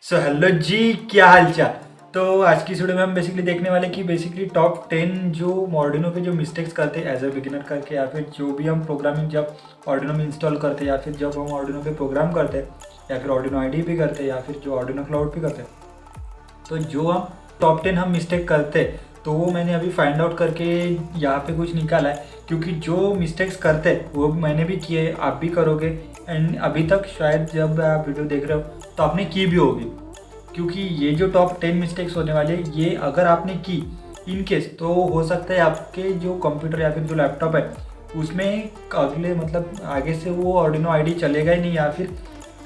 So hello जी, क्या हाल चाल। तो आज की वीडियो में हम बेसिकली देखने वाले कि बेसिकली टॉप 10 जो Arduino पे जो मिस्टेक्स करते हैं एज अ बिगिनर करके, या फिर जो भी हम प्रोग्रामिंग जब Arduino में इंस्टॉल करते हैं, या फिर जब हम Arduino पे प्रोग्राम करते हैं, या फिर Arduino IDE भी करते हैं, या फिर जो Arduino क्लाउड भी करते हैं, तो जो हम टॉप 10 हम मिस्टेक करते हैं तो वो मैंने अभी फाइंड आउट करके यहाँ पे कुछ निकाला है। क्योंकि जो मिस्टेक्स करते हैं वो मैंने भी किए, आप भी करोगे, एंड अभी तक शायद जब आप वीडियो देख रहे हो तो आपने की भी होगी। क्योंकि ये जो टॉप 10 मिस्टेक्स होने वाले हैं, ये अगर आपने की इन केस, तो हो सकता है आपके जो कंप्यूटर या फिर जो लैपटॉप है उसमें अगले मतलब आगे से वो Arduino IDE चलेगा ही नहीं, या फिर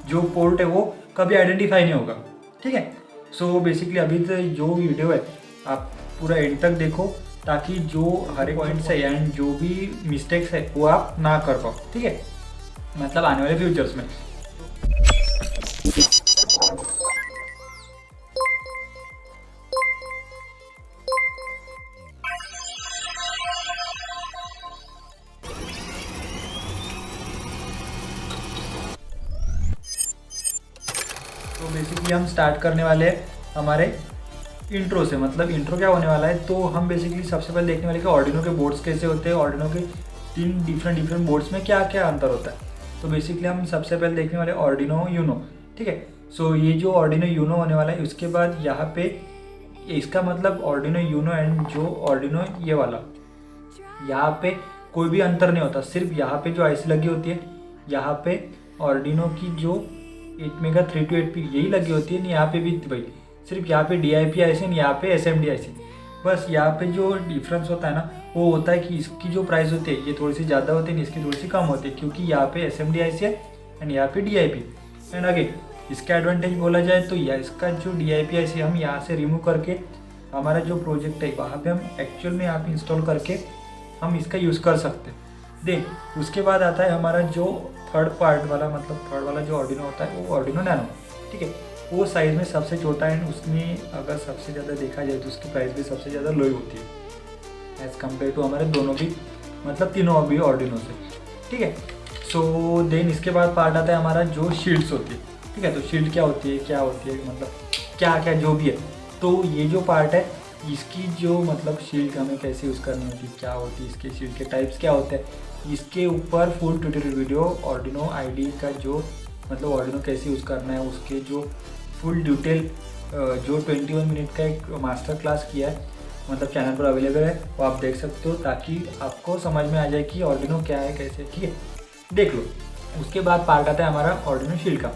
जो पोर्ट है वो कभी आइडेंटिफाई नहीं होगा। ठीक है। सो बेसिकली अभी तो जो वीडियो है आप पूरा एंड तक देखो, ताकि जो हर एक पॉइंट्स है एंड जो भी मिस्टेक्स है वो आप ना कर पाओ। ठीक है, मतलब आने वाले फ्यूचर्स में। तो बेसिकली हम स्टार्ट करने वाले हैं हमारे इंट्रो से। मतलब इंट्रो क्या होने वाला है, तो हम बेसिकली सबसे पहले देखने वाले कि Arduino के बोर्ड्स कैसे होते हैं, Arduino के 3 डिफरेंट बोर्ड्स में क्या क्या अंतर होता है। तो बेसिकली हम सबसे पहले देखने वाले Arduino Uno। ठीक है। सो ये जो Arduino Uno होने वाला है, उसके बाद यहाँ पे इसका मतलब Arduino Uno एंड जो Arduino ये वाला, यहाँ पे कोई भी अंतर नहीं होता। सिर्फ यहाँ पे जो आईसी लगी होती है, यहाँ पे Arduino की जो 8 मेगा 328P यही लगी होती है। यहाँ पे भी भाई सिर्फ यहाँ पे DIP आईसी, यहाँ पे SMD आईसी। बस यहाँ पे जो डिफरेंस होता है ना, वो होता है कि इसकी जो प्राइस होती है ये थोड़ी सी ज़्यादा होती है, इसकी थोड़ी सी कम होती है, क्योंकि यहाँ पे SMD आईसी है एंड यहाँ पे DIP। एंड अगेन इसका एडवांटेज बोला जाए तो यह इसका जो DIP आईसी हम यहाँ से रिमूव करके हमारा जो प्रोजेक्ट है वहाँ पे हम एक्चुअल में यहाँ पे इंस्टॉल करके हम इसका यूज़ कर सकते हैं। देन उसके बाद आता है हमारा जो थर्ड पार्ट वाला, मतलब थर्ड वाला जो Arduino होता है वो Arduino Nano। ठीक है, वो साइज़ में सबसे छोटा है, उसमें अगर सबसे ज़्यादा देखा जाए तो उसकी प्राइस भी सबसे ज़्यादा लो ही होती है एज़ कम्पेयर टू हमारे दोनों भी, मतलब तीनों अभी Arduino से। ठीक है। सो देन इसके बाद पार्ट आता है हमारा जो शील्ड्स होती है। ठीक है, तो शील्ड क्या होती है, मतलब क्या क्या जो भी है। तो ये जो पार्ट है इसकी जो मतलब शील्ड हमें कैसे यूज़ करनी होती है, क्या होती है, इसके शील्ड के टाइप्स क्या होते हैं, इसके ऊपर full tutorial video Arduino IDE का जो मतलब Arduino कैसे यूज़ करना है उसके जो फुल डिटेल जो 21 मिनट का एक मास्टर क्लास किया है, मतलब चैनल पर अवेलेबल है, वो आप देख सकते हो, ताकि आपको समझ में आ जाए कि Arduino क्या है कैसे। ठीक है, देख लो। उसके बाद पार्ट आता है हमारा Arduino शील्ड का।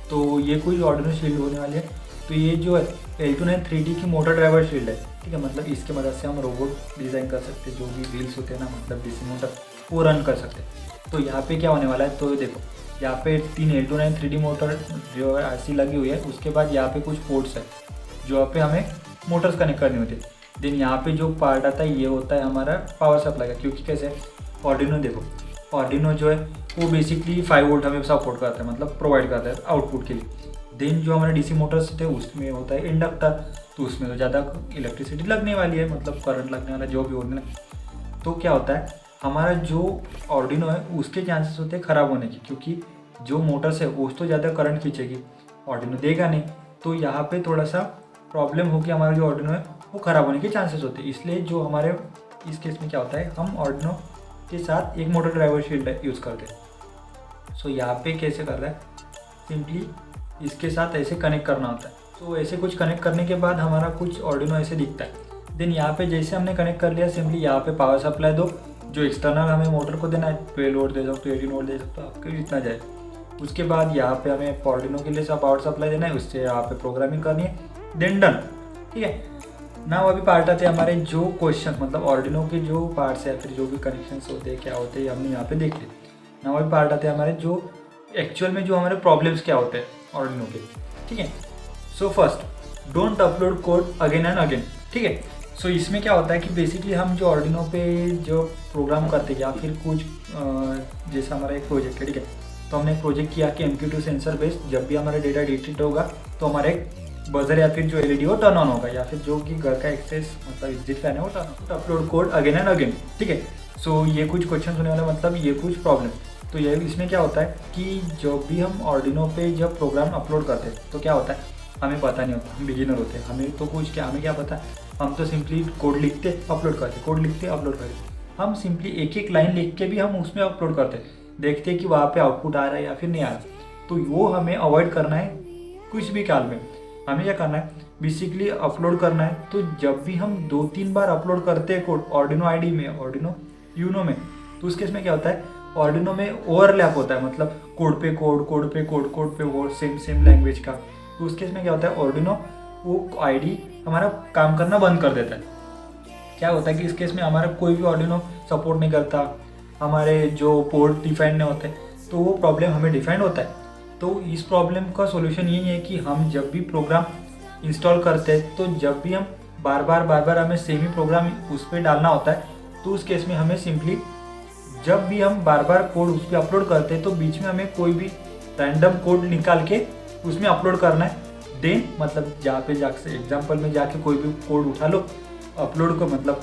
तो ये कोई Arduino शील्ड होने वाली है। तो ये जो है L29 3D की मोटर ड्राइवर शील्ड है। ठीक है, मतलब इसके मदद से हम रोबोट डिज़ाइन कर सकते हैं, जो भी व्हील्स होते हैं ना, मतलब DC मोटर, वो रन कर सकते हैं। तो यहाँ पे क्या होने वाला है, तो देखो यहाँ पे 3 L29 3D मोटर जो है RC लगी हुई है। उसके बाद यहाँ पे कुछ पोर्ट्स है जो यहाँ पे हमें मोटर्स कनेक्ट करनी होती है। देन यहाँ पे जो पार्ट आता है ये होता है हमारा पावर सप्लाई का। क्योंकि कैसे Arduino, देखो Arduino जो है वो बेसिकली 5 वोल्ट हमें सपोर्ट करता है, मतलब प्रोवाइड करता है आउटपुट के लिए। देन जो हमारे DC मोटर्स थे उसमें होता है इंडक्टर, तो उसमें तो ज़्यादा इलेक्ट्रिसिटी लगने वाली है, मतलब करंट लगने वाला जो भी होने। तो क्या होता है हमारा जो Arduino है उसके चांसेस होते हैं ख़राब होने की, क्योंकि जो मोटर्स है वो तो ज़्यादा करंट खींचेगी, Arduino देगा नहीं। तो यहाँ पे थोड़ा सा प्रॉब्लम होगी, हमारा जो Arduino है वो ख़राब होने के चांसेस होते हैं। इसलिए जो हमारे इस केस में क्या होता है, हम Arduino के साथ एक मोटर ड्राइवर शील्ड यूज़ करते हैं। सो यहाँ पे कैसे कर रहा है, सिंपली इसके साथ ऐसे कनेक्ट करना होता है। तो ऐसे कुछ कनेक्ट करने के बाद हमारा कुछ Arduino ऐसे दिखता है। देन यहाँ पे जैसे हमने कनेक्ट कर लिया, सिंपली यहाँ पे पावर सप्लाई दो, जो एक्सटर्नल हमें मोटर को देना है 12 वोल्ट दे सकते हो, 18 वोल्ट दे सकते हो, आपके जितना जाए। उसके बाद यहाँ पे हमें Arduino के लिए सब पावर सप्लाई देना है, उससे यहाँ पे प्रोग्रामिंग करनी है, देन डन। ठीक है ना। अभी पार्ट आते हैं हमारे जो क्वेश्चन, मतलब Arduino के जो पार्ट्स है, फिर जो भी कनेक्शंस होते हैं क्या होते हैं, हमने यहाँ पे देख लिया ना। अभी पार्ट आते हैं हमारे जो एक्चुअल में जो हमारे प्रॉब्लम्स क्या होते हैं Arduino के। ठीक है। So first, don't upload code again and again. ठीक है। सो इसमें क्या होता है कि बेसिकली हम जो Arduino पे जो प्रोग्राम करते हैं, या फिर कुछ जैसा हमारा एक प्रोजेक्ट है। ठीक है, तो हमने एक प्रोजेक्ट किया कि MQ2 सेंसर बेस्ड जब भी हमारा डेटा डिटेक्ट होगा तो हमारे एक बजर या फिर जो LED वो टर्न ऑन होगा, या फिर जो कि घर का एक्सेस मतलब एग्जिट फैन है वो turn on. Upload code again and again. ठीक है। सो ये कुछ क्वेश्चन होने वाला, मतलब ये कुछ प्रॉब्लम। तो ये इसमें क्या होता है कि जब भी हम Arduino पे जब प्रोग्राम अपलोड करते हैं तो क्या होता है, हमें पता नहीं होता, हम बिगिनर होते हैं, हमें तो कुछ क्या, हमें क्या पता, हम तो सिंपली कोड लिखते अपलोड करते, कोड लिखते अपलोड करते। हम सिंपली एक एक लाइन लिख के भी हम उसमें अपलोड करते, देखते कि वहाँ पे आउटपुट आ रहा है या फिर नहीं आ रहा। तो वो हमें अवॉइड करना है कुछ भी काल में। हमें क्या करना है, बेसिकली अपलोड करना है। तो जब भी हम 2-3 बार अपलोड करते हैं कोड आर्डिनो आईडी में, आर्डिनो यूनो में, तो उस केस में क्या होता है, आर्डिनो में ओवरलैप होता है, मतलब कोड पे कोड, कोड पे कोड, कोड पे कोड, सेम लैंग्वेज का। तो उस केस में क्या होता है, आर्डिनो वो आईडी हमारा काम करना बंद कर देता है। क्या होता है कि इस केस में हमारा कोई भी आर्डिनो सपोर्ट नहीं करता, हमारे जो पोर्ट डिफाइंड नहीं होते, तो वो प्रॉब्लम हमें डिफाइंड होता है। तो इस प्रॉब्लम का सॉल्यूशन यही है कि हम जब भी प्रोग्राम इंस्टॉल करते हैं, तो जब भी हम बार बार हमें सेम ही प्रोग्राम उस पर डालना होता है, तो उस केस में हमें सिंपली जब भी हम बार कोड उस पर अपलोड करते हैं, तो बीच में हमें कोई भी रैंडम कोड निकाल के उसमें अपलोड करना है। देन मतलब जहाँ पे जाके एग्जाम्पल में जाके कोई भी कोड उठा लो, अपलोड को मतलब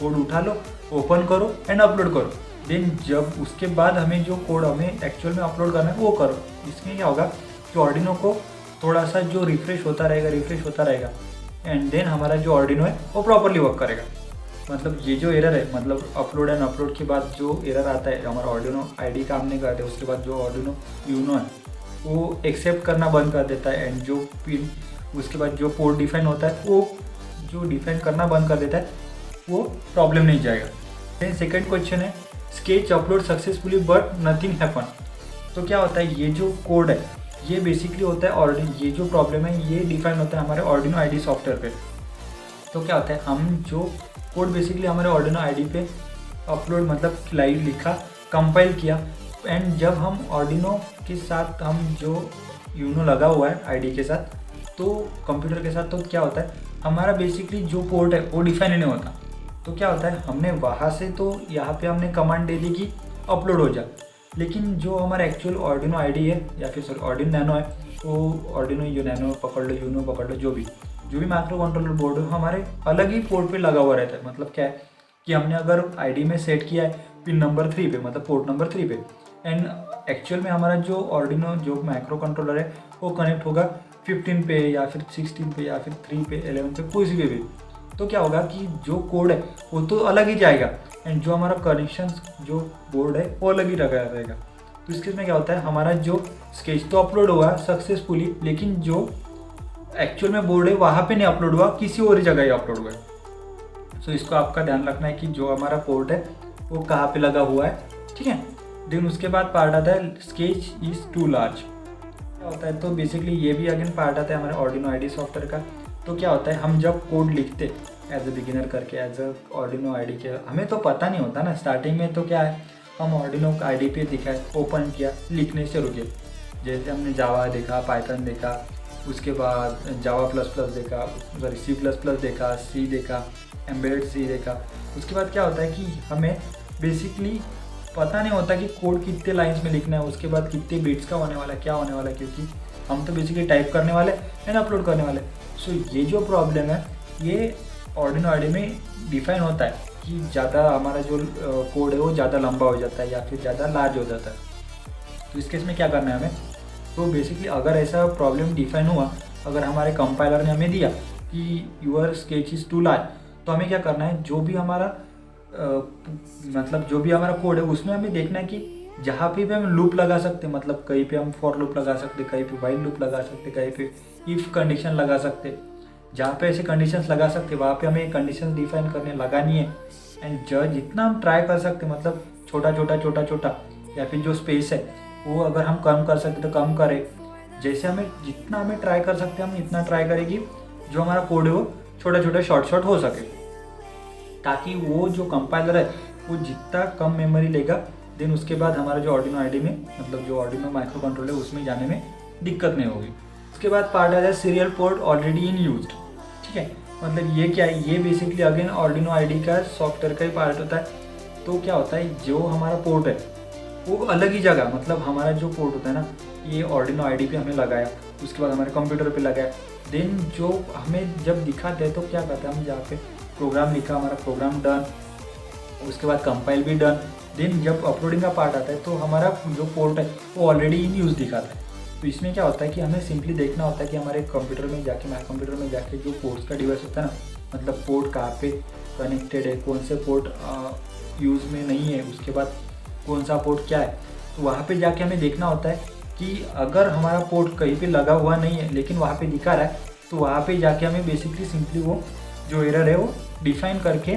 कोड उठा लो, ओपन करो एंड अपलोड करो। देन जब उसके बाद हमें जो कोड हमें एक्चुअल में अपलोड करना है वो करो। इसमें क्या होगा कि आर्डिनो को थोड़ा सा जो रिफ्रेश होता रहेगा एंड देन हमारा जो आर्डिनो है वो प्रॉपरली वर्क करेगा। मतलब ये जो एरर है, मतलब अपलोड एंड अपलोड के बाद जो एरर आता है, हमारा आर्डिनो आईडी काम नहीं करते, उसके बाद जो आर्डिनो यूनो है वो एक्सेप्ट करना बंद कर देता है एंड जो पिन उसके बाद जो पोर्ट डिफाइन होता है वो जो डिफाइन करना बंद कर देता है, वो प्रॉब्लम नहीं जाएगा। देन सेकंड क्वेश्चन है, sketch upload successfully but nothing happen. तो क्या होता है, ये जो कोड है ये बेसिकली होता है ऑर्डिनो, ये जो प्रॉब्लम है ये डिफाइन होता है हमारे आर्डिनो आईडी सॉफ्टवेयर पे। तो क्या होता है, हम जो कोड बेसिकली हमारे आर्डिनो आईडी पे अपलोड मतलब लाइव लिखा, कंपाइल किया एंड जब हम आर्डिनो के साथ हम जो यूनो लगा हुआ है आईडी के साथ, तो कंप्यूटर के साथ, तो क्या होता है हमारा बेसिकली जो पोर्ट है वो डिफाइन नहीं होता। तो क्या होता है, हमने वहाँ से तो यहाँ पे हमने कमांड दे दी कि अपलोड हो जा, लेकिन जो हमारा एक्चुअल आर्डिनो आईडी है या फिर सॉरी आर्डिनो नैनो है, वो आर्डिनो यू नैनो पकड़ लो, यूनो पकड़ लो, जो भी माइक्रो कंट्रोलर बोर्ड है हमारे अलग ही पोर्ट पे लगा हुआ रहता है। मतलब क्या है कि हमने अगर आईडी में सेट किया है पिन नंबर 3 पे, मतलब पोर्ट नंबर 3 पे, एंड एक्चुअल में हमारा जो आर्डिनो जो माइक्रो कंट्रोलर है वो कनेक्ट होगा 15 पे या फिर 16 पे या फिर 3 पे 11 पे, कोई सी भी। तो क्या होगा कि जो कोड है वो तो अलग ही जाएगा एंड जो हमारा कनेक्शन जो बोर्ड है वो अलग ही रखा रहेगा। तो इस केस में क्या होता है, हमारा जो स्केच तो अपलोड हुआ सक्सेसफुली, लेकिन जो एक्चुअल में बोर्ड है वहाँ पे नहीं अपलोड हुआ, किसी और जगह ही अपलोड हुआ है। सो इसको आपका ध्यान रखना है कि जो हमारा पोर्ट है वो कहाँ पे लगा हुआ है, ठीक है। देन उसके बाद पार्ट आता है स्केच इज़ टू लार्ज। क्या होता है, तो बेसिकली ये भी अगेन पार्ट आता है हमारे आर्डिनो आईडी सॉफ्टवेयर का। तो क्या होता है, हम जब कोड लिखते एज ए बिगिनर करके एज ए आर्डिनो आईडी के, हमें तो पता नहीं होता ना स्टार्टिंग में। तो क्या है, हम आर्डिनो आईडी पे दिखाए, ओपन किया, लिखने से रुके। जैसे हमने जावा देखा, पाइथन देखा, उसके बाद जावा प्लस प्लस देखा, सॉरी सी प्लस प्लस देखा, सी देखा, एम्बेडेड सी देखा। उसके बाद क्या होता है कि हमें बेसिकली पता नहीं होता कि कोड कितने लाइंस में लिखना है, उसके बाद कितने बिट्स का होने वाला है, क्या होने वाला है, क्योंकि हम तो बेसिकली टाइप करने वाले एंड अपलोड करने वाले। सो ये जो प्रॉब्लम है ये आर्डिनो आईडी में डिफाइन होता है कि ज़्यादा हमारा जो कोड है वो ज़्यादा लंबा हो जाता है या फिर ज़्यादा लार्ज हो जाता है। तो इस केस में क्या करना है हमें, तो बेसिकली अगर ऐसा प्रॉब्लम डिफाइन हुआ, अगर हमारे कंपाइलर ने हमें दिया कि your sketch is too large, तो हमें क्या करना है, जो भी हमारा मतलब जो भी हमारा कोड है उसमें हमें देखना है कि जहाँ पे भी हम लूप लगा सकते, मतलब कहीं पे हम फॉर लूप लगा सकते, कहीं पे वाइल लूप लगा सकते, कहीं पे इफ़ कंडीशन लगा सकते। जहाँ पे ऐसे कंडीशंस लगा सकते वहाँ पे हमें कंडीशन डिफाइन करने लगानी है। एंड जितना हम ट्राई कर सकते, मतलब छोटा या फिर जो स्पेस है वो अगर हम कम कर सकते तो कम करें। जैसे हमें जितना हमें ट्राई कर सकते हम इतना ट्राई करें कि जो हमारा कोड है वो छोटा शॉर्ट हो सके, ताकि वो जो कंपाइलर है वो जितना कम मेमोरी लेगा, देन उसके बाद हमारा जो आर्डिनो आईडी में, मतलब जो आर्डिनो माइक्रो कंट्रोलर है उसमें जाने में दिक्कत नहीं होगी। उसके बाद पार्ट आ जाए serial port already in used, ठीक है। मतलब ये क्या है, ये बेसिकली अगेन आर्डिनो आईडी का सॉफ्टवेयर का ही पार्ट होता है। तो क्या होता है, जो हमारा पोर्ट है वो अलग ही जगह, मतलब हमारा जो पोर्ट होता है ना, ये आर्डिनो आईडी पे हमें लगाया, उसके बाद हमारे कंप्यूटर पे लगाया। देन जो हमें जब दिखाते हैं तो क्या करते हैं, हम जहाँ पे प्रोग्राम लिखा, हमारा प्रोग्राम डन, उसके बाद कंपाइल भी डन। देन जब अपलोडिंग का पार्ट आता है तो हमारा जो पोर्ट है वो ऑलरेडी इन यूज़ दिखाता है। तो इसमें क्या होता है कि हमें सिंपली देखना होता है कि हमारे कंप्यूटर में जाके, माई कंप्यूटर में जाके जो पोर्ट्स का डिवाइस होता है ना, मतलब पोर्ट कहाँ पे कनेक्टेड है, कौन से पोर्ट यूज़ में नहीं है, उसके बाद कौन सा पोर्ट क्या है, तो वहाँ पे जाके हमें देखना होता है कि अगर हमारा पोर्ट कहीं पे लगा हुआ नहीं है लेकिन वहाँ पे दिखा रहा है, तो वहाँ पे जाके हमें बेसिकली सिंपली वो जो एरर है वो डिफाइन करके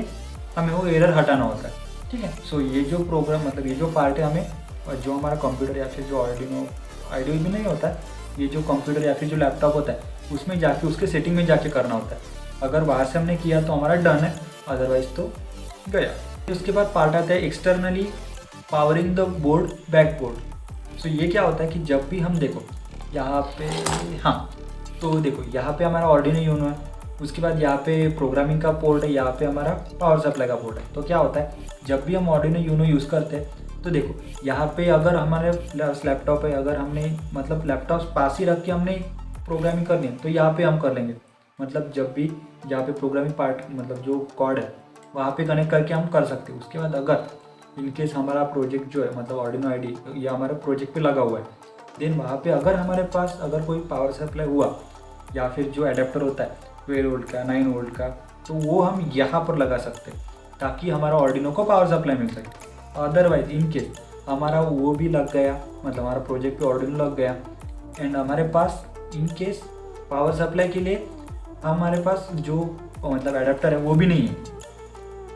हमें वो एरर हटाना होता है। ठीक है, सो ये जो प्रोग्राम मतलब ये जो पार्ट है हमें जो हमारा कंप्यूटर या फिर जो आइडियो भी नहीं होता है, ये जो कंप्यूटर या फिर जो लैपटॉप होता है उसमें जाके उसके सेटिंग में जाके करना होता है। अगर वहाँ से हमने किया तो हमारा डन है, अदरवाइज तो गया। उसके बाद पार्ट आता है externally powering the board back board. So ये क्या होता है कि जब भी हम देखो यहाँ पे, हाँ तो देखो यहाँ पे हमारा ऑर्डिनो यूनो है, उसके बाद यहाँ पे प्रोग्रामिंग का पोर्ट है, यहाँ पे हमारा पावर सप्लाई का पोर्ट है। तो क्या होता है जब भी हम ऑर्डिनो यूनो यूज़ करते हैं तो देखो यहाँ पे अगर हमारे लैपटॉप है, अगर हमने मतलब लैपटॉप पास ही रख के हमने प्रोग्रामिंग करनी है तो यहाँ पे हम कर लेंगे। मतलब जब भी यहाँ पे प्रोग्रामिंग पार्ट मतलब जो कोड है वहाँ पे कनेक्ट करके हम कर सकते हैं। उसके बाद अगर इनकेस हमारा प्रोजेक्ट जो है मतलब ऑर्डिनो आईडी या हमारे प्रोजेक्ट पे लगा हुआ है, देन वहाँ पे अगर हमारे पास अगर कोई पावर सप्लाई हुआ या फिर जो एडेप्टर होता है 12 वोल्ट का 9 वोल्ट का, तो वो हम यहाँ पर लगा सकते हैं ताकि हमारा ऑर्डिनो को पावर सप्लाई मिल सके। अदरवाइज इन केस हमारा वो भी लग गया, मतलब हमारा प्रोजेक्ट पे ऑर्डिनो लग गया एंड हमारे पास इन केस पावर सप्लाई के लिए हमारे पास जो मतलब एडेप्टर है वो भी नहीं है।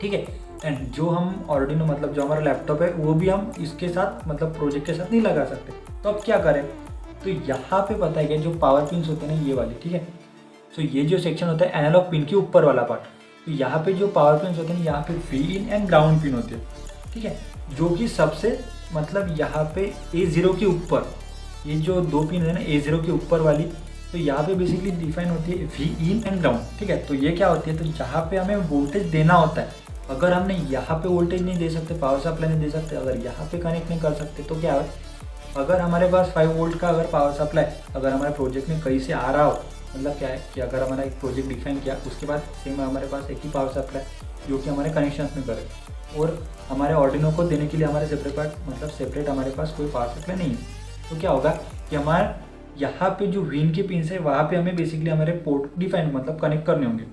ठीक है, एंड जो हम ऑर्डिनो मतलब जो हमारा लैपटॉप है वो भी हम इसके साथ मतलब प्रोजेक्ट के साथ नहीं लगा सकते। तो अब क्या करें, तो यहाँ पे पता है क्या जो पावर पिन्स होते हैं ना ये वाली, ठीक है, तो ये जो सेक्शन होता है एनालॉग पिन के ऊपर वाला पार्ट, तो यहाँ पे जो पावर पिन्स होते हैं यहाँ पे V in and ground pin होती है। ठीक है, जो कि सबसे मतलब यहाँ पे A0 के ऊपर ये जो दो पिन है ना A0 के ऊपर वाली, तो यहाँ पे बेसिकली डिफाइन होती है वी इन एंड ग्राउंड। ठीक है, तो ये क्या होती है, तो जहाँ पे हमें वोल्टेज देना होता है, अगर हमने यहाँ पे वोल्टेज नहीं दे सकते, पावर सप्लाई नहीं दे सकते, अगर यहाँ पे कनेक्ट नहीं कर सकते, तो क्या है, अगर हमारे पास 5 वोल्ट का अगर पावर सप्लाई अगर हमारे प्रोजेक्ट में कहीं से आ रहा हो, मतलब क्या है कि अगर हमारा एक प्रोजेक्ट डिफाइन किया उसके बाद सेम हमारे पास एक ही पावर सप्लाई जो कि हमारे कनेक्शन में करे, और हमारे ऑर्डिनो को देने के लिए हमारे सेपरेट हमारे पास कोई पावर सप्लाई नहीं है, तो क्या होगा कि हमारे यहाँ पे जो विन के पिन है वहाँ पे हमें बेसिकली हमारे पोर्ट डिफाइन मतलब कनेक्ट करने होंगे।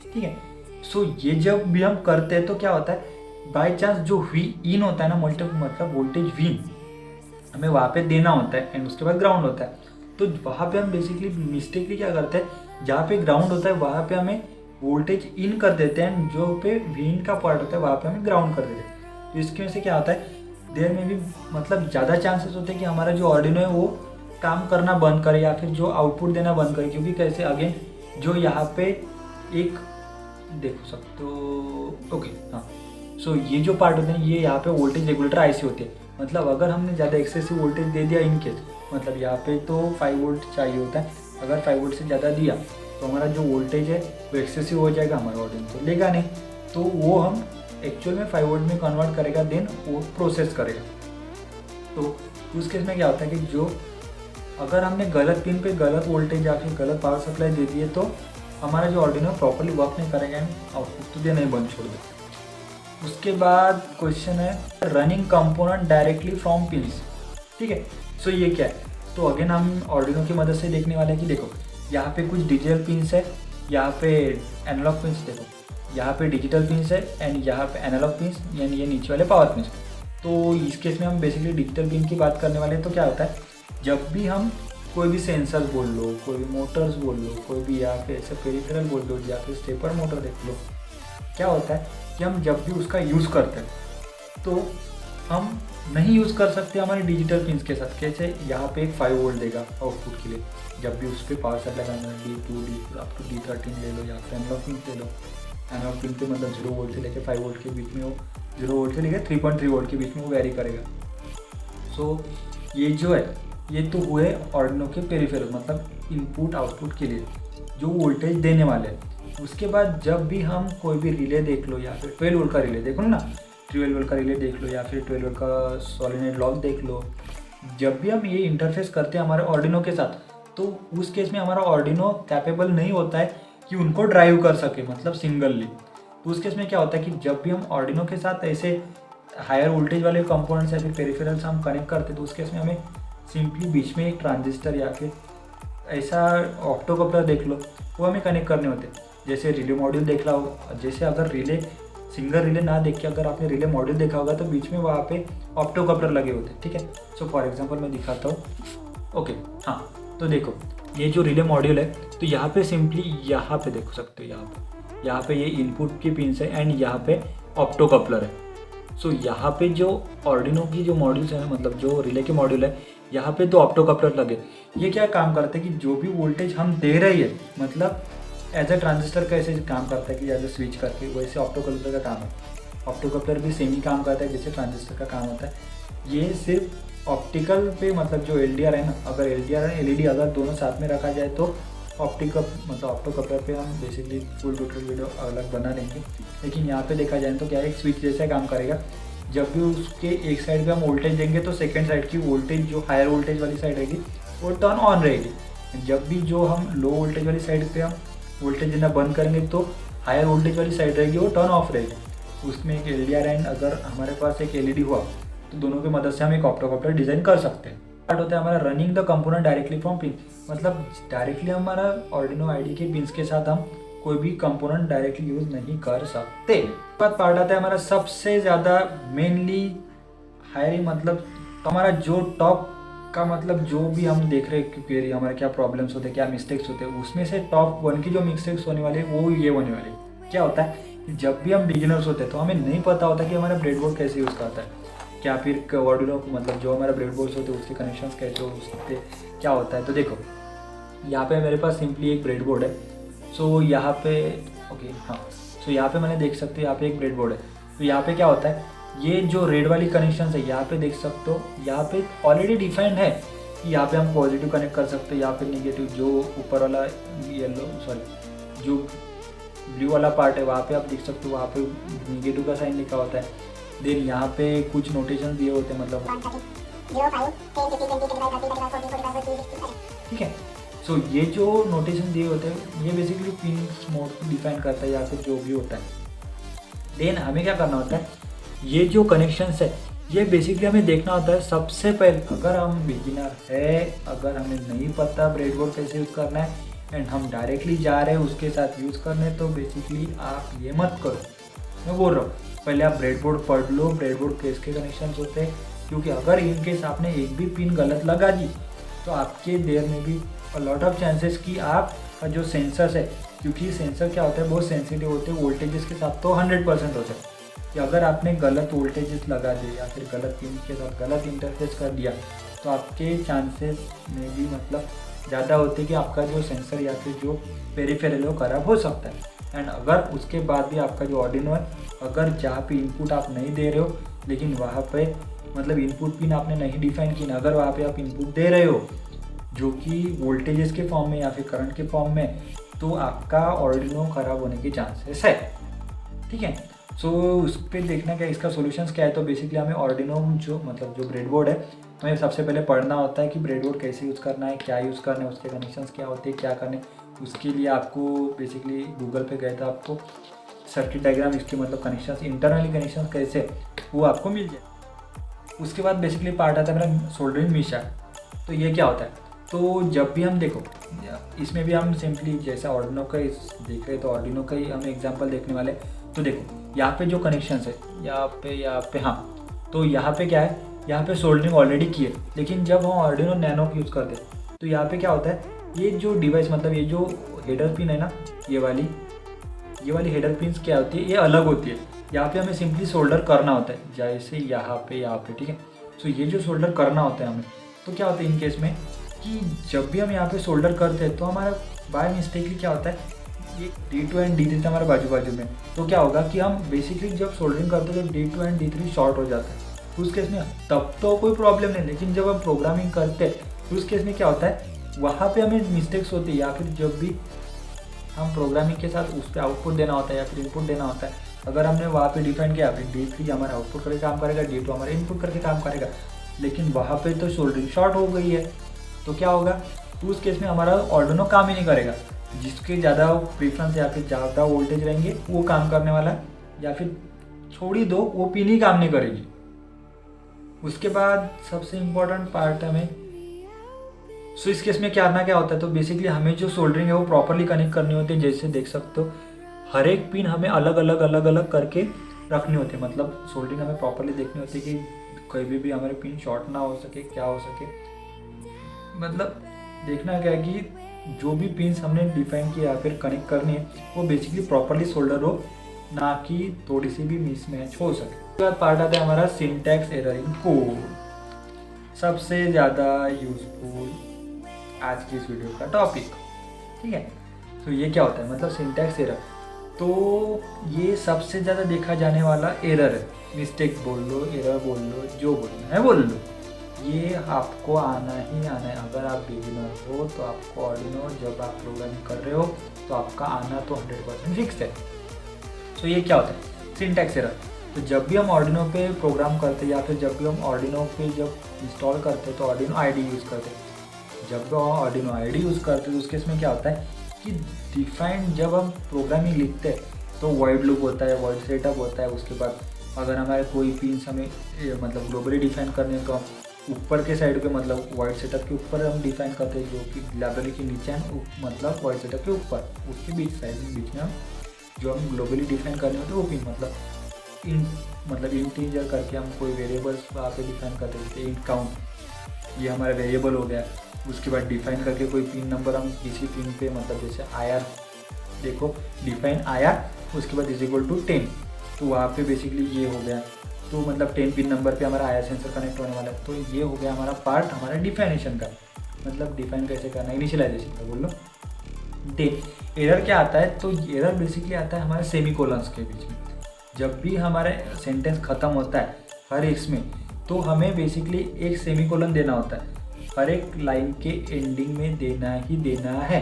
ठीक है, सो ये जब भी हम करते हैं तो क्या होता है, बाई चांस जो वी इन होता है ना मतलब वोल्टेज विन हमें वहाँ पे देना होता है एंड उसके बाद ग्राउंड होता है, तो वहाँ पे हम बेसिकली मिस्टेकली क्या करते हैं, जहाँ पे ग्राउंड होता है वहाँ पे हमें वोल्टेज इन कर देते हैं, जो पे विन का पार्ट होता है वहाँ पे हमें ग्राउंड कर देते हैं। तो इसकी वजह से क्या होता है, देर में भी मतलब ज़्यादा चांसेस होते हैं कि हमारा जो ऑर्डिनो है वो काम करना बंद करे या फिर जो आउटपुट देना बंद करे, क्योंकि कैसे अगेन जो यहाँ पे एक देख सकते हो, ओके हाँ, सो ये जो पार्ट होते हैं ये यहाँ पे वोल्टेज रेगुलेटर आईसी होती है। मतलब अगर हमने ज़्यादा एक्सेसिव वोल्टेज दे दिया इनकेस, मतलब यहाँ पे तो 5 वोल्ट चाहिए होता है, अगर 5 वोल्ट से ज़्यादा दिया तो हमारा जो वोल्टेज है वो एक्सेसिव हो जाएगा, हमारा ऑर्डिनो तो लेगा नहीं, तो वो हम एक्चुअल में 5 वोल्ट में कन्वर्ट करेगा, देन वो प्रोसेस करेगा। तो उस केस में क्या होता है कि जो अगर हमने गलत पिन पे गलत वोल्टेज या फिर गलत पावर सप्लाई दे दी है तो हमारा जो ऑर्डिनो प्रॉपर्ली वर्क नहीं करेगा एंड आउटपुट तो देना ही बंद छोड़ देगा। उसके बाद क्वेश्चन है running component directly from pins. ठीक है, सो ये क्या है, तो अगेन हम ऑर्डिनो की मदद से देखने वाले हैं कि देखो यहाँ पे कुछ डिजिटल पिन्स है, यहाँ पे एनालॉग पिन्स, देखो यहाँ पे डिजिटल पिन्स है एंड यहाँ पे एनालॉग पिन्स यानी ये नीचे वाले पावर पिन्स। तो इस केस में हम बेसिकली डिजिटल पिन की बात करने वाले हैं। तो क्या होता है, जब भी हम कोई भी सेंसर बोल लो, कोई भी मोटर्स बोल लो, कोई भी या फिर ऐसे पेरिफेरल बोल लो या फिर स्टेपर मोटर देख लो, क्या होता है कि हम जब भी उसका यूज़ करते हैं तो हम नहीं यूज़ कर सकते हमारे डिजिटल पिन्स के साथ। कैसे, यहाँ पे एक 5 वोल्ट देगा आउटपुट के लिए, जब भी उस पर पावर सप्लाई करना है D2 अप टू D13 ले लो या फिर एनालॉग पिन ले लो, एनालॉग पिन पे मतलब 0 वोल्ट से लेकर 5 वोल्ट के बीच में वो 0 वोल्ट से लेकर 3.3 वोल्ट के बीच में वो वेरी करेगा। सो ये जो है ये तो हुए ऑर्डिनो के पेरिफेरल मतलब इनपुट आउटपुट के लिए जो वोल्टेज देने वाले हैं। उसके बाद जब भी हम कोई भी रिले देख लो या फिर 12 वोल्ट का रिले देख लो ना, 12 वोल्ट का रिले देख लो या फिर 12 वोल्ट का सॉलिनॉइड लॉक देख लो, जब भी हम ये इंटरफेस करते हैं हमारे ऑर्डिनो के साथ, तो उस केस में हमारा ऑर्डिनो कैपेबल नहीं होता है कि उनको ड्राइव कर सके मतलब सिंगलली। तो उस केस में क्या होता है कि जब भी हम ऑर्डिनो के साथ ऐसे हायर वोल्टेज वाले कंपोनेंट्स या फिर पेरिफेरल्स हम कनेक्ट करते हैं तो उस केस में हमें सिंपली बीच में एक ट्रांजिस्टर या फिर ऐसा ऑप्टोकपलर देख लो, वो हमें कनेक्ट करने होते हैं। जैसे रिले मॉड्यूल देख ला हो, जैसे अगर रिले सिंगल रिले ना देख के अगर आपने रिले मॉड्यूल देखा होगा तो बीच में वहाँ पे ऑप्टोकपलर लगे होते हैं, ठीक है। सो फॉर एग्जांपल मैं दिखाता हूँ। ओके, हाँ, तो देखो ये जो रिले मॉड्यूल है, तो यहाँ पे सिंपली यहाँ पे देख सकते हो, यहाँ पे ये इनपुट की पिन्स है एंड यहाँ पे ऑप्टोकपलर है। सो यहाँ पे जो ऑर्डिनो की जो मॉड्यूल्स है, मतलब जो रिले के मॉड्यूल है, यहाँ पे 2 ऑप्टोकपलर लगे। ये क्या काम करते हैं कि जो भी वोल्टेज हम दे रहे हैं, मतलब एज अ ट्रांजिस्टर कैसे काम करता है कि एज अ स्विच करके, वैसे ऑप्टोकपलर का काम है। ऑप्टोकपलर भी सेम ही काम करता है जैसे ट्रांजिस्टर का काम होता है। ये सिर्फ ऑप्टिकल पे, मतलब जो LDR है ना, अगर LDR और LED अगर दोनों साथ में रखा जाए तो ऑप्टोकपलर पे हम बेसिकली फुल ट्यूटोरियल वीडियो अलग बना लेंगे। लेकिन यहाँ पे देखा जाए तो क्या है, एक स्विच जैसा काम करेगा। जब भी उसके एक साइड पे हम वोल्टेज देंगे तो सेकंड साइड की वोल्टेज, जो हायर वोल्टेज वाली साइड रहेगी, वो टर्न ऑन रहेगी। जब भी जो हम लो वोल्टेज वाली साइड पे हम वोल्टेज देना बंद करेंगे तो हायर वोल्टेज वाली साइड रहेगी, वो टर्न ऑफ रहेगी। उसमें एक LDR एंड अगर हमारे पास एक LED हुआ तो दोनों की मदद से हम एक ऑप्टोकपलर डिज़ाइन कर सकते हैं। पार्ट होता है हमारा running the component directly from pin, मतलब डायरेक्टली हमारा ऑर्डिनो आईडी के पिन्स के साथ हम कोई भी कंपोनेंट डायरेक्टली यूज नहीं कर सकते। पार्ट आता है हमारा सबसे ज़्यादा मेनली हाई, मतलब हमारा जो टॉप का, मतलब जो भी हम देख रहे हैं कि हमारे क्या प्रॉब्लम्स होते हैं, क्या मिस्टेक्स होते हैं, उसमें से टॉप 1 की जो मिस्टेक्स होने वाले वो ये होने वाले। क्या होता है कि जब भी हम बिगिनर्स होते हैं तो हमें नहीं पता होता कि हमारा ब्रेडबोर्ड कैसे यूज़ करता है, क्या फिर ऑर्डिनो, मतलब जो हमारा ब्रेडबोर्ड्स होते हैं उसके कनेक्शंस कैसे होते क्या होता है। तो देखो यहाँ पे मेरे पास सिंपली एक ब्रेडबोर्ड है। सो यहाँ पे ओके, हाँ, सो यहाँ पे मैंने देख सकते हो यहाँ पे एक ब्रेडबोर्ड है। तो यहाँ पे क्या होता है, ये जो रेड वाली कनेक्शन है यहाँ पे देख सकते हो, यहाँ पे ऑलरेडी डिफाइंड है कि यहाँ पे हम पॉजिटिव कनेक्ट कर सकते हैं, यहाँ पे नेगेटिव। जो ऊपर वाला जो ब्लू वाला पार्ट है वहाँ पे आप देख सकते हो, वहाँ पे नेगेटिव का साइन लिखा होता है। देन यहाँ पे कुछ नोटेशन दिए होते हैं, मतलब ठीक है। सो ये जो नोटेशन दिए होते हैं ये बेसिकली पिन मोड को डिफाइन करता है या फिर जो भी होता है। देन हमें क्या करना होता है, ये जो कनेक्शंस है ये बेसिकली हमें देखना होता है सबसे पहले। अगर हम बिगिनर है, अगर हमें नहीं पता ब्रेडबोर्ड कैसे यूज़ करना है एंड हम डायरेक्टली जा रहे हैं उसके साथ यूज़ करने, तो बेसिकली आप ये मत करो। मैं बोल रहा हूँ पहले आप ब्रेडबोर्ड पढ़ लो, ब्रेडबोर्ड किसके कनेक्शंस होते हैं, क्योंकि अगर इनकेस आपने एक भी पिन गलत लगा दी तो आपके देर में भी लॉट ऑफ चांसेस कि आपका जो सेंसर्स है, क्योंकि सेंसर क्या होता है बहुत सेंसिटिव होते हैं वोल्टेजेस के साथ, तो 100% होता है कि अगर आपने गलत वोल्टेजेस लगा दिए या फिर गलत पिन के साथ गलत इंटरफेस कर दिया तो आपके चांसेस में भी मतलब ज़्यादा होते हैं कि आपका जो सेंसर या फिर जो पेरिफेरल है वो ख़राब हो सकता है। एंड अगर उसके बाद भी आपका जो ऑर्डिनो है, अगर जहाँ पे इनपुट आप नहीं दे रहे हो लेकिन वहाँ पे मतलब इनपुट पिन आपने नहीं डिफाइन की ना, अगर वहाँ पे आप इनपुट दे रहे हो जो कि वोल्टेजेस के फॉर्म में या फिर करंट के फॉर्म में, तो आपका ऑर्डिनो ख़राब होने के चांसेस है, ठीक है। सो उस पर देखना क्या इसका सॉल्यूशंस क्या है। तो बेसिकली हमें ऑर्डिनो जो मतलब जो ब्रेडबोर्ड है हमें सबसे पहले पढ़ना होता है कि ब्रेडबोर्ड कैसे यूज़ करना है, क्या यूज़ करना है, उसके कनेक्शंस क्या होते हैं, क्या करने। उसके लिए आपको बेसिकली गूगल पे गए तो आपको सर्किट डायग्राम, इसके मतलब कनेक्शंस, इंटरनली कनेक्शंस कैसे, वो आपको मिल जाए। उसके बाद बेसिकली पार्ट आता है मेरा सोल्डरिंग मिशन। तो ये क्या होता है, तो जब भी हम देखो इसमें भी हम सिंपली जैसा ऑर्डिनो का देख रहे तो ऑर्डिनो का ही हम एग्जांपल देखने वाले। तो देखो यहाँ पे जो कनेक्शंस है यहाँ पे हाँ, तो यहाँ पे क्या है, यहाँ पे सोल्डरिंग ऑलरेडी की है। लेकिन जब हम ऑर्डिनो नैनो यूज़ करते हैं तो यहाँ पे क्या होता है, ये जो डिवाइस मतलब ये जो हेडर पिन है ना, ये वाली हेडर पिन्स क्या होती है, ये अलग होती है। यहाँ पे हमें सिंपली सोल्डर करना होता है, जैसे यहाँ पे, ठीक है। सो ये जो सोल्डर करना होता है हमें, तो क्या होता है इन केस में कि जब भी हम यहाँ पे सोल्डर करते हैं तो हमारा बाय मिस्टेकली क्या होता है, ये D2 एंड D3 हमारे बाजू में, तो क्या होगा कि हम बेसिकली जब सोल्डरिंग करते हैं तो D2 एंड D3 शॉर्ट हो जाता है। उस केस में तब तो कोई प्रॉब्लम नहीं, लेकिन जब हम प्रोग्रामिंग करते हैं तो उस केस में क्या होता है, वहाँ पे हमें मिस्टेक्स होती है। या फिर जब भी हम प्रोग्रामिंग के साथ उस पर आउटपुट देना होता है या फिर इनपुट देना होता है, अगर हमने वहाँ पे डिफाइन किया फिर D3 हमारा आउटपुट करके काम करेगा, D2 हमारा इनपुट करके काम करेगा, लेकिन वहाँ पे तो सोल्डरिंग शॉर्ट हो गई है, तो क्या होगा, तो उस केस में हमारा ऑर्डिनो काम ही नहीं करेगा। जिसके ज़्यादा प्रेफरेंस या फिर ज़्यादा वोल्टेज रहेंगे वो काम करने वाला, या फिर छोड़ी दो वो पिन ही काम नहीं करेगी। उसके बाद सबसे इम्पोर्टेंट पार्ट हमें सो इस केस में क्या होता है, तो बेसिकली हमें जो सोल्डरिंग है वो प्रॉपरली कनेक्ट करनी होती है। जैसे देख सकते हो हर एक पिन हमें अलग अलग करके रखनी होती है, मतलब सोल्डरिंग हमें प्रॉपरली देखनी होती है कि कभी भी हमारे पिन शॉर्ट ना हो सके, क्या हो सके। मतलब देखना क्या है कि जो भी पिन्स हमने डिफाइन किया या फिर कनेक्ट करनी है वो बेसिकली प्रॉपरली सोल्डर हो, ना कि थोड़ी सी भी मिसमैच हो सके। उसके बाद पार्ट आता है हमारा सिंटैक्स एरर इन कोड, सबसे ज़्यादा यूजफुल आज की इस वीडियो का टॉपिक। ठीक है, तो ये क्या होता है, मतलब सिंटैक्स एरर, तो ये सबसे ज़्यादा देखा जाने वाला एरर है। मिस्टेक बोल लो, एरर बोल लो, जो बोलना है बोल लो, ये आपको आना ही आना है। अगर आप बिगिनर हो तो आपको आर्डिनो जब आप प्रोग्रामिंग कर रहे हो तो आपका आना तो 100% फिक्स है। तो ये क्या होता है सिंटैक्स एरर। तो जब भी हम आर्डिनो पे प्रोग्राम करते हैं या फिर जब भी हम आर्डिनो पे जब इंस्टॉल करते हैं तो आर्डिनो आईडी यूज़ करते हैं। जब भी हम आर्डिनो आईडी यूज़ करते हैं तो उसके इसमें क्या होता है कि डिफाइंड जब हम प्रोग्रामिंग लिखते हैं तो वॉइड लूप होता है, वॉइड सेटअप होता है। उसके बाद अगर हमारे कोई पिन्स हमें मतलब ग्लोबली डिफाइन करने तो हम ऊपर के साइड पे मतलब वॉइड सेटअप के ऊपर हम डिफाइन करते हैं, जो कि लाइब्रेरी के नीचे मतलब वॉइड सेटअप के ऊपर, उसके बीच में हम जो हम ग्लोबली डिफाइन करने होते हैं वो पिन मतलब इंटीजर करके हम कोई वेरिएबल्स वहाँ पे डिफाइन करते हैं। जैसे इंट काउंट, ये हमारा वेरिएबल हो गया। उसके बाद डिफाइन करके कोई पिन नंबर हम किसी पिन पे मतलब जैसे आया, देखो डिफाइन आया, उसके बाद इज इक्वल टू 10, तो वहाँ पे बेसिकली ये हो गया। तो मतलब 10 पिन नंबर पे हमारा आया सेंसर कनेक्ट होने वाला है। तो ये हो गया हमारा पार्ट हमारा डिफाइनेशन का, मतलब डिफाइन कैसे करना, इनिशियलाइजेशन का बोल लो। एरर क्या आता है, तो एरर बेसिकली आता है हमारे सेमीकोलंस के बीच में। जब भी हमारा सेंटेंस ख़त्म होता है हर इसमें, तो हमें बेसिकली एक सेमीकोलन देना होता है, हर एक लाइन के एंडिंग में देना ही देना है।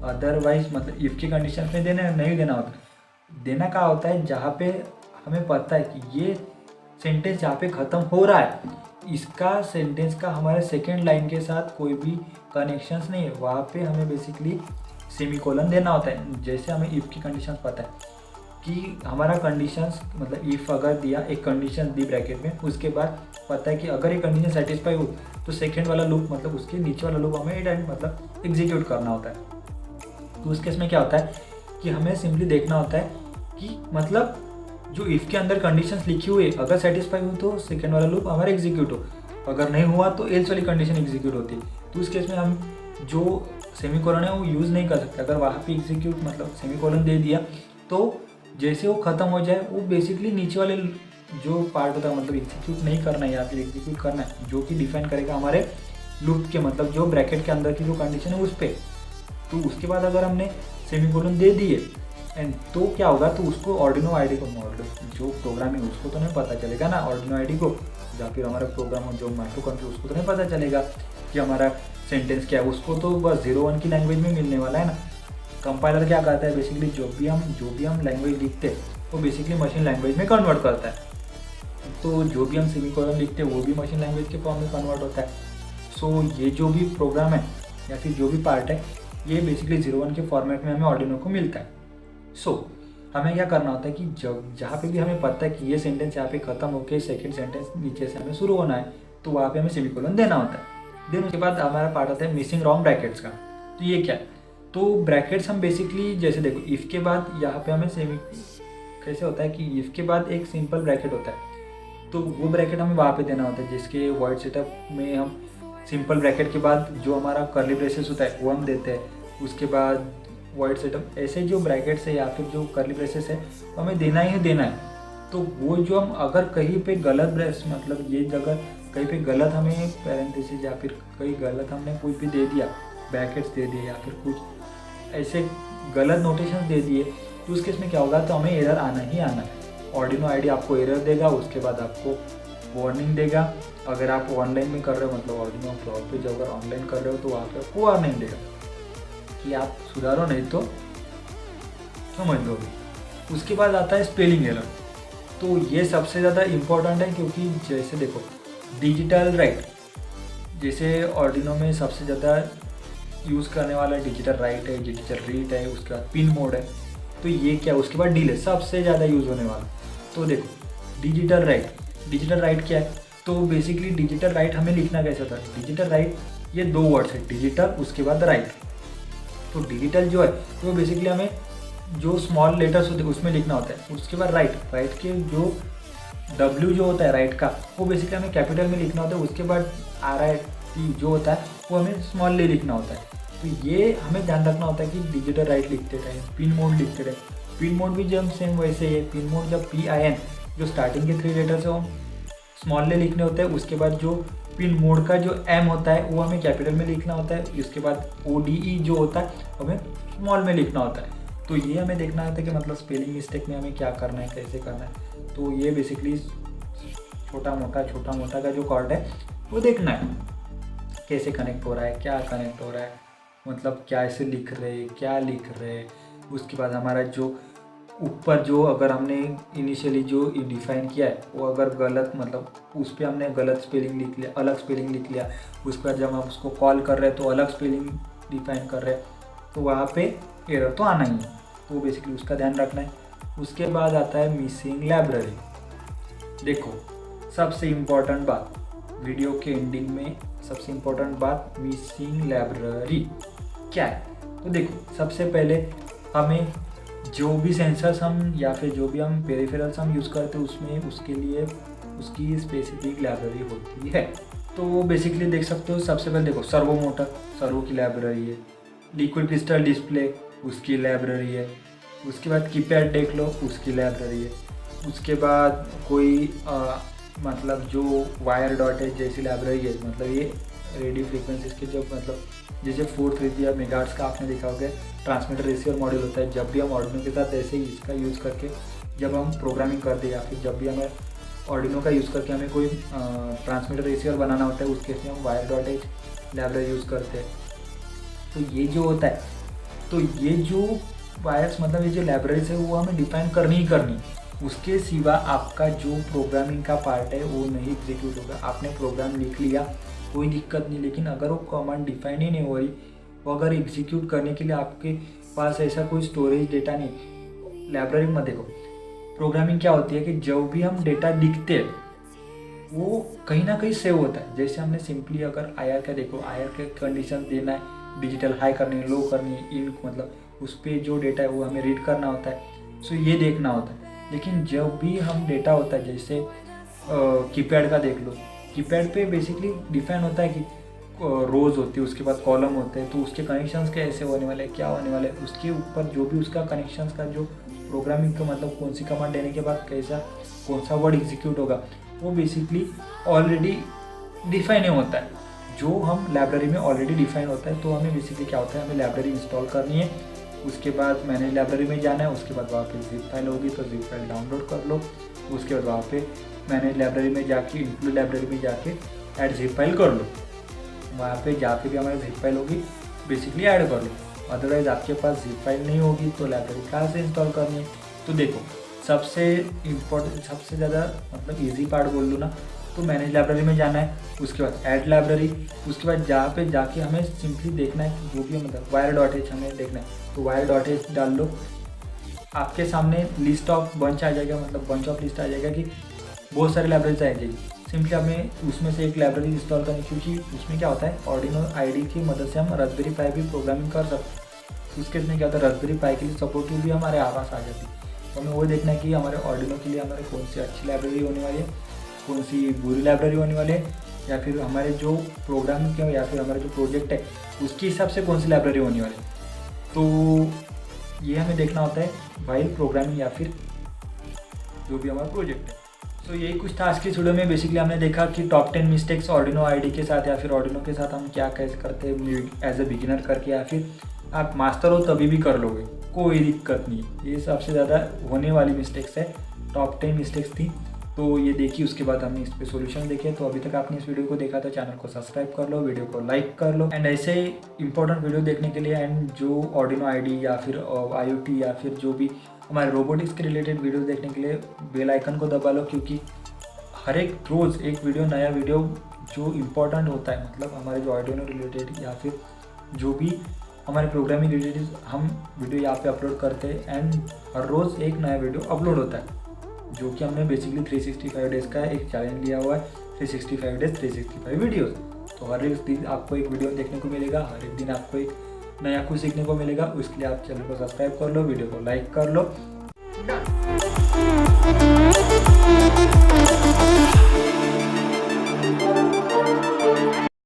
अदरवाइज मतलब इफ़ की कंडीशन में देना नहीं देना होता। देना क्या होता है, जहाँ पे हमें पता है कि ये सेंटेंस जहाँ पे ख़त्म हो रहा है, इसका सेंटेंस का हमारे सेकेंड लाइन के साथ कोई भी कनेक्शंस नहीं है, वहाँ पे हमें बेसिकली सेमीकोलन देना होता है। जैसे हमें इफ़ की कंडीशन पता है कि हमारा कंडीशंस मतलब इफ़ अगर दिया, एक कंडीशन दी ब्रैकेट में, उसके बाद पता है कि अगर ये कंडीशन सेटिस्फाई हो तो सेकेंड वाला लूप मतलब उसके नीचे वाला लूप हमें मतलब एग्जीक्यूट करना होता है। तो उस केस में क्या होता है कि हमें सिंपली देखना होता है कि मतलब जो इफ़ के अंदर कंडीशंस लिखी हुई है, अगर सेटिस्फाई हो तो सेकेंड वाला लूप हमारा एग्जीक्यूट हो, अगर नहीं हुआ तो एल्स वाली कंडीशन एग्जीक्यूट होती है। तो उस केस में हम जो सेमीकोलन है वो यूज़ नहीं कर सकते। अगर वहाँ पे एग्जीक्यूट मतलब सेमीकोलन दे दिया तो जैसे वो ख़त्म हो जाए वो बेसिकली नीचे वाले जो पार्ट होता है मतलब एग्जीक्यूट नहीं करना है या फिर एग्जीक्यूट करना है, जो कि डिफाइन करेगा हमारे लूप के मतलब जो ब्रैकेट के अंदर की जो कंडीशन है उस पर। तो उसके बाद अगर हमने सेमीकोलन दे दिए एंड तो क्या होगा, तो उसको आर्डिनो आईडी को जो प्रोग्रामिंग उसको तो नहीं पता चलेगा ना, आर्डिनो आईडी को या फिर हमारा प्रोग्राम जो माइक्रो कंट्रोलर उसको तो नहीं पता चलेगा कि हमारा सेंटेंस क्या है। उसको तो बस 0-1 की लैंग्वेज में मिलने वाला है ना। कंपाइलर क्या करता है, बेसिकली जो भी हम लैंग्वेज लिखते हैं वो बेसिकली मशीन लैंग्वेज में कन्वर्ट करता है। तो जो भी हम सेमीकोलन लिखते हैं वो भी मशीन लैंग्वेज के फॉर्म में कन्वर्ट होता है। सो ये जो भी प्रोग्राम है या फिर जो भी पार्ट है ये बेसिकली 0-1 के फॉर्मेट में हमें आर्डिनो को मिलता है। सो हमें क्या करना होता है कि जहाँ पे भी हमें पता है कि ये सेंटेंस यहाँ पे ख़त्म होकर सेकेंड सेंटेंस नीचे से हमें शुरू होना है, तो वहाँ पे हमें सेमीकोलन देना होता है। देन उसके बाद हमारा पार्ट आता है मिसिंग रॉन्ग ब्रैकेट्स का। तो ये क्या है, तो ब्रैकेट्स हम बेसिकली जैसे देखो इफ़ के बाद यहाँ पे हमें कैसे होता है कि इफ़ के बाद एक सिंपल ब्रैकेट होता है, तो वो ब्रैकेट हमें वहाँ पे देना होता है। जिसके वॉइड सेटअप में हम सिंपल ब्रैकेट के बाद जो हमारा कर्ली ब्रेसेस होता है वो हम देते हैं। उसके बाद वॉइड सेटअप, ऐसे जो ब्रैकेट्स है या फिर जो कर्ली ब्रेसेस है वो हमें देना ही देना है। तो वो जो हम अगर कहीं पे गलत ब्रेस मतलब ये जगह कहीं पे गलत हमें पैरेंथेसिस या फिर कहीं गलत हमने कुछ भी दे दिया, ब्रैकेट्स दे दिए या फिर कुछ ऐसे गलत नोटेशन दे दिए, तो उस केस में क्या होगा, तो हमें एरर आना ही आना है। आर्डिनो आईडी आपको एरर देगा, उसके बाद आपको वार्निंग देगा। अगर आप ऑनलाइन में कर रहे हो मतलब आर्डिनो क्लाउड पे जब अगर ऑनलाइन कर रहे हो तो वहाँ पे आपको वार्निंग देगा कि आप सुधारो नहीं तो समझ लोगे। उसके बाद आता है स्पेलिंग एरर। तो ये सबसे ज़्यादा इम्पोर्टेंट है क्योंकि जैसे देखो डिजिटल राइट, जैसे आर्डिनो में सबसे ज़्यादा यूज़ करने वाला डिजिटल राइट है, डिजिटल रीड है, उसके बाद पिन मोड है। तो ये क्या, उसके बाद डिले सबसे ज़्यादा यूज़ होने वाला। तो देखो डिजिटल राइट क्या है, तो बेसिकली डिजिटल राइट हमें लिखना कैसे होता है। डिजिटल राइट ये 2 वर्ड्स है, डिजिटल उसके बाद राइट। तो डिजिटल जो है वो बेसिकली हमें जो स्मॉल लेटर्स होते हैं उसमें लिखना होता है। उसके बाद राइट के जो W जो होता है राइट का वो बेसिकली हमें कैपिटल में लिखना होता है। उसके बाद RIT जो होता है वो हमें स्मॉलली लिखना होता है। तो ये हमें ध्यान रखना होता है कि डिजिटल राइट लिखते रहे, पिन मोड लिखते रहे। पिन मोड भी जब सेम वैसे ही है, पिन मोड जब PIN जो स्टार्टिंग के 3 लेटर्स है वो स्मॉलली लिखने होते हैं। उसके बाद जो पिन मोड का जो M होता है वो हमें कैपिटल में लिखना होता है। उसके बाद ODE जो होता है हमें स्मॉल में लिखना होता है। तो ये हमें देखना होता है कि मतलब स्पेलिंग मिस्टेक में हमें क्या करना है, कैसे करना है। तो ये बेसिकली छोटा मोटा का जो कॉर्ड है वो देखना है, कैसे कनेक्ट हो रहा है, क्या कनेक्ट हो रहा है, मतलब क्या ऐसे लिख रहे, क्या लिख रहे। उसके बाद हमारा जो ऊपर जो अगर हमने इनिशियली जो डिफाइन किया है वो अगर गलत, मतलब उस पर हमने गलत स्पेलिंग लिख लिया, अलग स्पेलिंग लिख लिया, उसके बाद जब हम उसको कॉल कर रहे हैं तो अलग स्पेलिंग डिफाइन कर रहे हैं, तो वहाँ पे एरर तो आना ही है। तो बेसिकली उसका ध्यान रखना है। उसके बाद आता है मिसिंग लाइब्रेरी। देखो सबसे इम्पोर्टेंट बात वीडियो के एंडिंग में, सबसे इम्पोर्टेंट बात मिसिंग लाइब्रेरी क्या है। तो देखो सबसे पहले हमें जो भी सेंसर्स हम या फिर जो भी हम पेरिफेरल्स हम यूज़ करते हैं उसमें उसके लिए उसकी स्पेसिफिक लाइब्रेरी होती है। तो बेसिकली देख सकते हो, सबसे पहले देखो सर्वो मोटर, सर्वो की लाइब्रेरी है। लिक्विड क्रिस्टल डिस्प्ले उसकी लाइब्रेरी है। उसके बाद कीपैड देख लो उसकी लाइब्रेरी है। उसके बाद कोई मतलब जो वायर डॉट है जैसी लाइब्रेरी है, मतलब ये रेडियो फ्रीक्वेंसीज के जो मतलब जैसे 433 या मेगाहर्ट्ज का आपने देखा होगा ट्रांसमीटर रिसीवर मॉड्यूल होता है। जब भी हम ऑर्डिनो के साथ ऐसे ही इसका यूज़ करके जब हम प्रोग्रामिंग करते हैं या फिर जब भी हमें ऑर्डिनो का यूज़ करके हमें कोई ट्रांसमीटर रिसीवर बनाना होता है उस केस में हम wire dot H library use करते हैं। तो ये जो होता है, तो ये जो वायर्स मतलब ये जो लाइब्रेरीज है वो हमें डिफाइन करनी ही करनी। उसके सिवा आपका जो प्रोग्रामिंग का पार्ट है वो नहीं एग्जीक्यूट होगा। आपने प्रोग्राम लिख लिया कोई दिक्कत नहीं, लेकिन अगर वो कमांड डिफाइन ही नहीं हो रही, वो अगर एग्जीक्यूट करने के लिए आपके पास ऐसा कोई स्टोरेज डेटा नहीं। लाइब्रेरी में देखो प्रोग्रामिंग क्या होती है कि जब भी हम डेटा लिखते हैं वो कहीं ना कहीं सेव होता है। जैसे हमने सिंपली अगर आयर का देखो, आयर के कंडीशन देना है, डिजिटल हाई करनी है, लो करनी है, इन मतलब उस पर जो डेटा है वो हमें रीड करना होता है। सो ये देखना होता है। लेकिन जब भी हम डेटा होता है जैसे कीपैड का देख लो, कीपैड पे बेसिकली डिफाइन होता है कि रोज़ होती है, उसके बाद कॉलम होते हैं, तो उसके कनेक्शंस कैसे होने वाले, क्या होने वाले, उसके ऊपर जो भी उसका कनेक्शंस का जो प्रोग्रामिंग का मतलब कौन सी कमांड देने के बाद कैसा कौन सा वर्ड एग्जीक्यूट होगा वो बेसिकली ऑलरेडी डिफाइन नहीं होता है। जो हम लाइब्रेरी में ऑलरेडी डिफाइन होता है, तो हमें बेसिकली क्या होता है, हमें लाइब्रेरी इंस्टॉल करनी है। उसके बाद मैनेज लाइब्रेरी में जाना है। उसके बाद वहाँ पे जिप फाइल होगी तो जिप फाइल डाउनलोड कर लो। उसके बाद वहाँ पे मैनेज लाइब्रेरी में जाके इंक्लूड लाइब्रेरी में जाके ऐड जिप फाइल कर लो। वहाँ पे जाके भी हमारी जिप फाइल होगी, बेसिकली ऐड कर लो। अदरवाइज़ आपके पास जिप फाइल नहीं होगी तो लाइब्रेरी कहाँ से इंस्टॉल करनी है। तो देखो सबसे इम्पोर्टेंट, सबसे ज़्यादा मतलब ईजी पार्ट बोल लूँ ना, तो मैनेज लाइब्रेरी में जाना है। उसके बाद ऐड लाइब्रेरी, उसके बाद जहाँ पे जाके हमें सिंपली देखना है कि जो भी मतलब वायर डॉट एच हमें देखना है, तो वायर डॉट एच डाल लो। आपके सामने लिस्ट ऑफ बंच आ जाएगा, मतलब बंच ऑफ लिस्ट आ जाएगा कि बहुत सारी लाइब्रेरीज आ जाएगी। सिंपली हमें उसमें से एक लाइब्रेरी इंस्टॉल करनी, क्योंकि उसमें क्या होता है ऑर्डिनो आईडी की मदद से हम रास्पबेरी पाई भी प्रोग्रामिंग कर सकते हैं। उसके इसमें क्या होता है, रास्पबेरी पाई के लिए सपोर्टिव भी हमारे आवाज़ आ जाती है। तो हमें वो देखना है कि हमारे ऑर्डिनो के लिए हमारे कौन सी अच्छी लाइब्रेरी होने वाली है, कौन सी बुरी लाइब्रेरी होने वाली है, या फिर हमारे जो प्रोग्रामिंग के या फिर हमारे जो प्रोजेक्ट है उसके हिसाब से कौन सी लाइब्रेरी होने वाली है। तो ये हमें देखना होता है वाइल प्रोग्रामिंग या फिर जो भी हमारा प्रोजेक्ट है। तो यही कुछ था आज की वीडियो में। बेसिकली हमने देखा कि टॉप 10 मिस्टेक्स ऑर्डिनो आईडी के साथ या फिर ऑर्डिनो के साथ हम क्या कैसे करते हैं एज ए बिगिनर करके, या फिर आप मास्टर हो तभी भी कर लोगे, कोई दिक्कत नहीं। ये सबसे ज़्यादा होने वाली मिस्टेक्स है, टॉप 10 मिस्टेक्स थी। तो ये देखी, उसके बाद हमने इस पर सोल्यूशन देखे। तो अभी तक आपने इस वीडियो को देखा तो चैनल को सब्सक्राइब कर लो, वीडियो को लाइक कर लो। एंड ऐसे इंपॉर्टेंट वीडियो देखने के लिए एंड जो ऑर्डिनो आईडी या फिर IoT या फिर जो भी हमारे रोबोटिक्स के रिलेटेड वीडियो देखने के लिए बेल आइकन को दबा लो, क्योंकि हर एक रोज़ एक वीडियो, नया वीडियो जो इम्पोर्टेंट होता है, मतलब हमारे जो ऑर्डिनो रिलेटेड या फिर जो भी हमारे प्रोग्रामिंग रिलेटेड हम वीडियो यहाँ पे अपलोड करते हैं। एंड हर रोज़ एक नया वीडियो अपलोड होता है, जो कि हमने बेसिकली 365 डेज़ का एक चैलेंज लिया हुआ है, 365 डेज 365 वीडियोज़। तो तो हर एक दिन आपको एक वीडियो देखने को मिलेगा, हर एक दिन आपको एक नया कुछ सीखने को मिलेगा। उसके लिए आप चैनल को सब्सक्राइब कर लो, वीडियो को लाइक कर लो। डन।